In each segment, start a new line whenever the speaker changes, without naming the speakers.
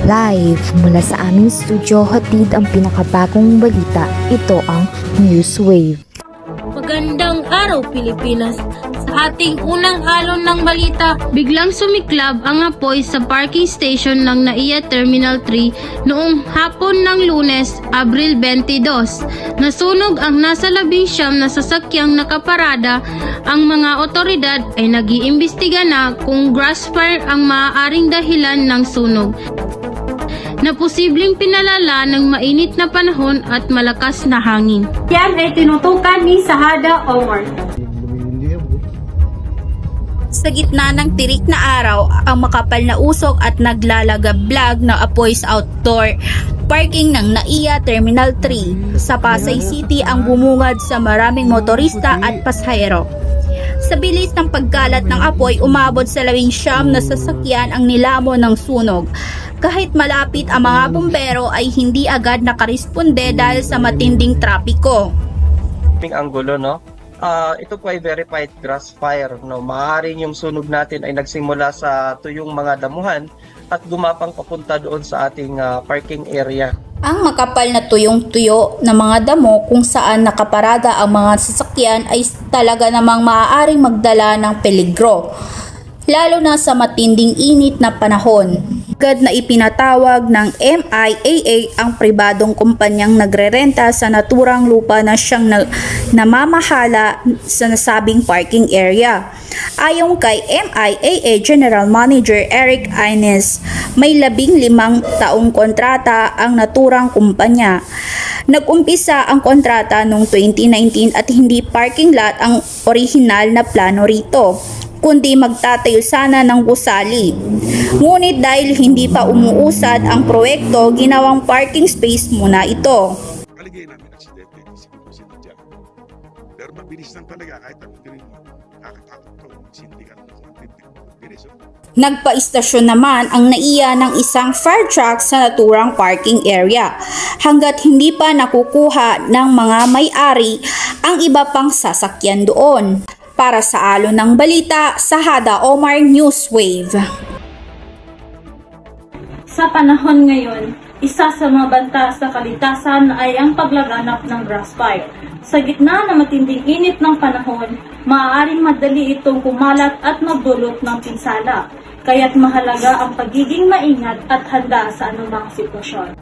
Live mula sa aming studio, hatid ang pinakabagong balita. Ito ang Newswave.
Magandang araw Pilipinas! Sa ating unang alon ng balita, biglang sumiklab ang apoy sa parking station ng NAIA Terminal 3 noong hapon ng Lunes, Abril 22. Nasunog ang nasa 19 na sasakyang nakaparada. Ang mga otoridad ay nag-iimbestiga na kung grass fire ang maaaring dahilan ng sunog, na posibleng pinalala ng mainit na panahon at malakas na hangin.
Yan ay tinutukan ni Sahada Omar.
Sa gitna ng tirik na araw, ang makapal na usok at naglalagablag na apoy sa outdoor parking ng NAIA Terminal 3 sa Pasay City ang bumungad sa maraming motorista at pasahero. Sa bilis ng pagkalat ng apoy, umabot sa 19 na sasakyan ang nilamon ng sunog. Kahit malapit ang mga bumbero ay hindi agad nakaresponde dahil sa matinding trapiko.
Anggulo, no? Ito po ay verified grass fire, no? Maaaring yung sunog natin ay nagsimula sa tuyong mga damuhan at gumapang papunta doon sa ating parking area.
Ang makapal na tuyong-tuyo na mga damo kung saan nakaparada ang mga sasakyan ay talaga namang maaaring magdala ng peligro, lalo na sa matinding init na panahon. Agad na ipinatawag ng MIAA ang pribadong kumpanyang nagrerenta sa naturang lupa na siyang namamahala sa nasabing parking area. Ayon kay MIAA General Manager Eric Ines, may 15 taong kontrata ang naturang kumpanya. Nag-umpisa ang kontrata noong 2019 at hindi parking lot ang orihinal na plano rito, kundi magtatayo sana ng gusali. Ngunit dahil hindi pa umuusad ang proyekto, ginawang parking space muna ito.
Kaligay namin aksidente, siguro sinadya. Pero mabilis lang talaga kahit ako din nakakatakot to. Sindikan ng 150 piso.
Nagpa-istasyon naman ang NAIA ng isang fire truck sa naturang parking area hanggat hindi pa nakukuha ng mga may-ari ang iba pang sasakyan doon. Para sa alon ng balita, Sahada Omar, Newswave.
Sa panahon ngayon, isa sa mga banta sa kalikasan ay ang paglaganap ng grass fire. Sa gitna ng matinding init ng panahon, maaaring madali itong kumalat at magdulot ng pinsala. Kaya't mahalaga ang pagiging maingat at handa sa anumang sitwasyon.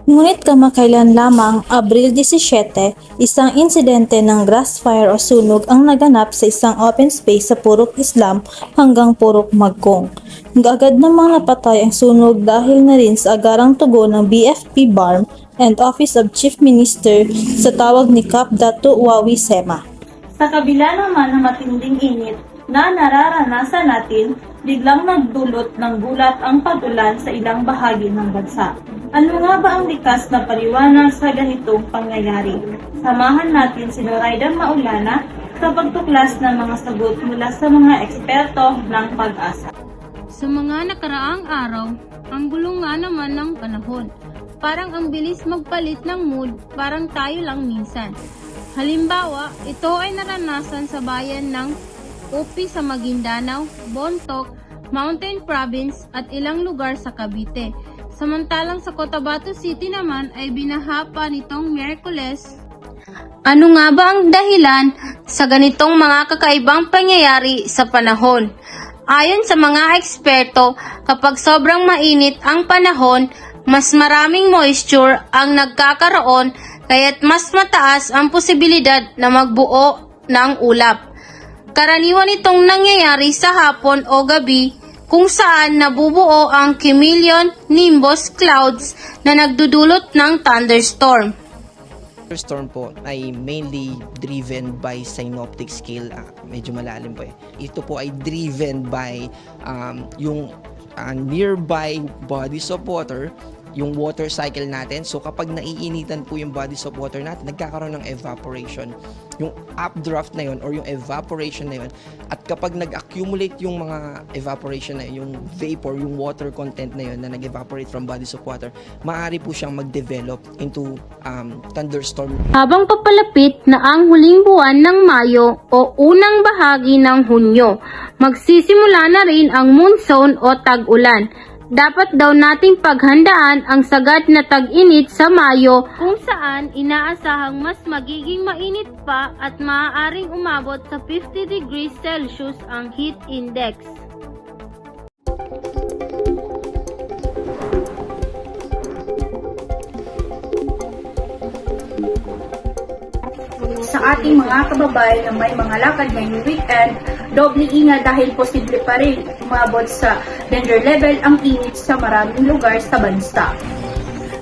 Ngunit kamakailan lamang, Abril 17, isang insidente ng grass fire o sunog ang naganap sa isang open space sa Purok Islam hanggang Purok Magkong. Agad namang napatay ang sunog dahil na rin sa agarang tugon ng BFP BARM and Office of Chief Minister sa tawag ni Cap. Datu Wawi Sema.
Sa kabila naman ng matinding init na nararanasan natin, biglang nagdulot ng gulat ang pag-ulan sa ilang bahagi ng bansa. Ano nga ba ang likas na paliwanag sa ganitong pangyayari? Samahan natin si Noraida Maulana sa pagtuklas ng mga sagot mula sa mga eksperto ng Pag-asa.
Sa mga nakaraang araw, ang gulo nga naman ng panahon. Parang ang bilis magpalit ng mood, parang tayo lang minsan. Halimbawa, ito ay naranasan sa bayan ng Upi sa Maguindanao, Bontoc, Mountain Province at ilang lugar sa Cavite. Samantalang sa Cotabato City naman ay binaha pa nitong Miyerkules. Ano nga ba ang dahilan sa ganitong mga kakaibang pangyayari sa panahon? Ayon sa mga eksperto, kapag sobrang mainit ang panahon, mas maraming moisture ang nagkakaroon kaya't mas mataas ang posibilidad na magbuo ng ulap. Karaniwan itong nangyayari sa hapon o gabi kung saan nabubuo ang cumulonimbus clouds na nagdudulot ng thunderstorm.
Thunderstorm po ay mainly driven by synoptic scale, medyo malalim po eh. Ito po ay driven by yung nearby bodies of water, yung water cycle natin. So kapag naiinitan po yung bodies of water natin, nagkakaroon ng evaporation. Yung updraft na yun or yung evaporation na yun, at kapag nag-accumulate yung mga evaporation na yun, yung vapor, yung water content na yun na nag-evaporate from bodies of water, maaari po siyang mag-develop into thunderstorm.
Habang papalapit na ang huling buwan ng Mayo o unang bahagi ng Hunyo, magsisimula na rin ang monsoon o tag-ulan. Dapat daw nating paghandaan ang sagad na tag-init sa Mayo kung saan inaasahang mas magiging mainit pa at maaaring umabot sa 50 degrees Celsius ang heat index.
Sa ating mga kababayan na may mga lakad ngayong weekend, doble ingat dahil posible pa rin umabot sa danger level ang init sa maraming lugar sa bansa.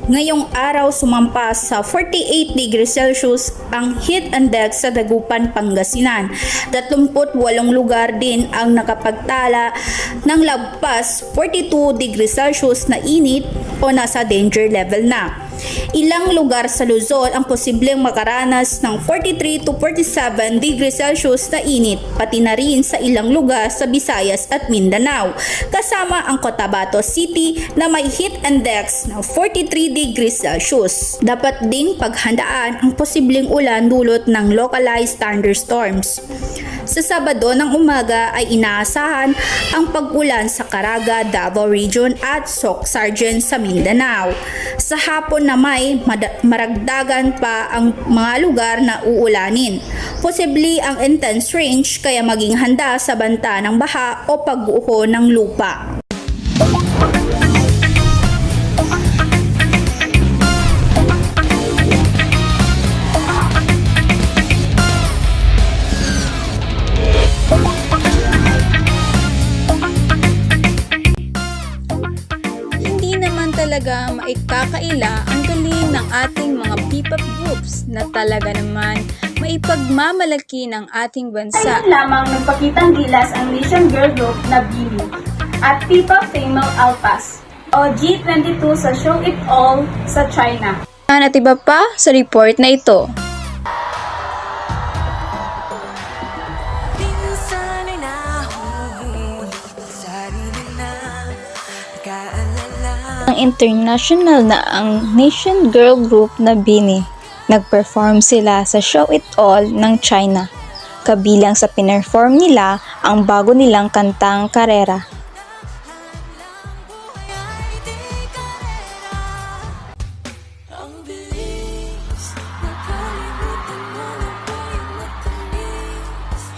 Ngayong araw sumampa sa 48 degrees Celsius ang heat index sa Dagupan, Pangasinan. 38 lugar din ang nakapagtala ng lagpas 42 degrees Celsius na init o nasa danger level na. Ilang lugar sa Luzon ang posibleng makaranas ng 43 to 47 degrees Celsius na init, pati na rin sa ilang lugar sa Visayas at Mindanao, kasama ang Cotabato City na may heat index ng 43 degrees Celsius. Dapat ding paghandaan ang posibleng ulan dulot ng localized thunderstorms. Sa Sabado ng umaga ay inaasahan ang pag-ulan sa Caraga, Davao Region at Soc-Sargen sa Mindanao. Sa hapon na may maragdagan pa ang mga lugar na uulanin. Posible ang intense range kaya maging handa sa banta ng baha o pag-uho ng lupa.
Talaga maikakaila ang galing ng ating mga P-pop groups na talaga naman maipagmamalaki ng ating bansa.
Ngayon lamang nagpakitang gilas ang Nation Girl Group na BINI at P-pop Female Alpas o G22 sa Show It All sa China.
At iba pa sa report na ito.
Ang international na ang Nation Girl Group na BINI. Nag-perform sila sa Show It All ng China. Kabilang sa pinerform nila ang bago nilang kantang Karera.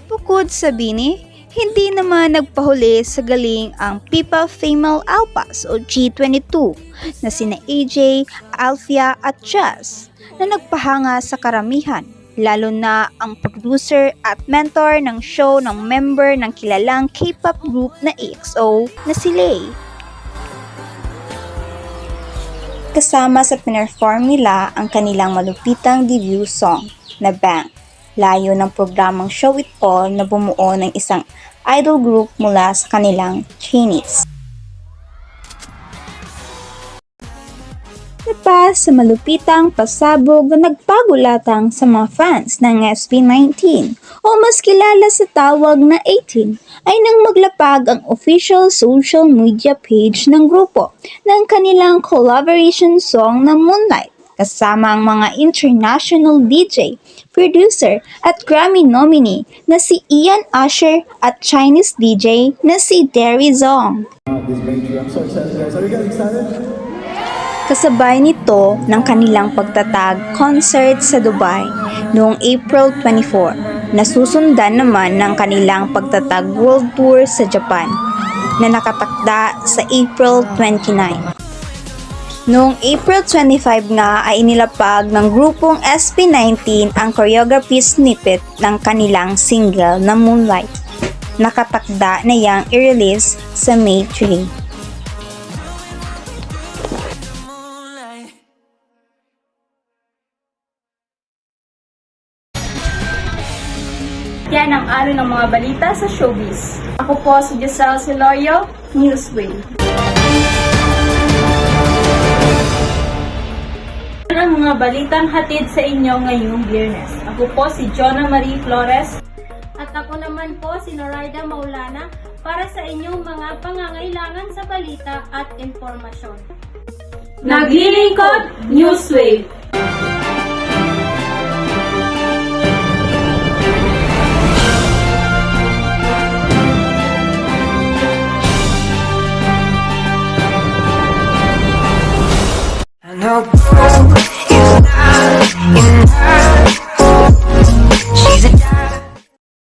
Bukod sa BINI, hindi naman nagpahuli sa galing ang P-pop Female Alpas o G22 na sina AJ, Alfia at Jazz na nagpahanga sa karamihan, lalo na ang producer at mentor ng show ng member ng kilalang K-pop group na EXO na si Lay. Kasama sa pinerform nila ang kanilang malupitang debut song na Bang. Layo ng programang Show It All na bumuo ng isang idol group mula sa kanilang trainees. Napas sa malupitang pasabog na nagpagulatang sa mga fans ng SB19 o mas kilala sa tawag na 18 ay nang maglapag ang official social media page ng grupo ng kanilang collaboration song na Moonlight kasama ang mga international DJ, producer at Grammy nominee na si Ian Usher at Chinese DJ na si Derry Zong. Kasabay nito ng kanilang pagtatag concert sa Dubai noong April 24, nasusundan naman ng kanilang pagtatag world tour sa Japan na nakatakda sa April 29. Noong April 25 nga ay inilapag ng grupong SB19 ang choreography snippet ng kanilang single na Moonlight. Nakatakda na yang i-release sa May 3.
Yan ang alon ng mga balita sa showbiz. Ako po si Giselle Silorio, Newswave. Ang mga balitang hatid sa inyo ngayong Biyernes. Ako po si Jonah Marie Flores.
At ako naman po si Noraida Maulana para sa inyong mga pangangailangan sa balita at impormasyon.
Naglilingkod, Newswave.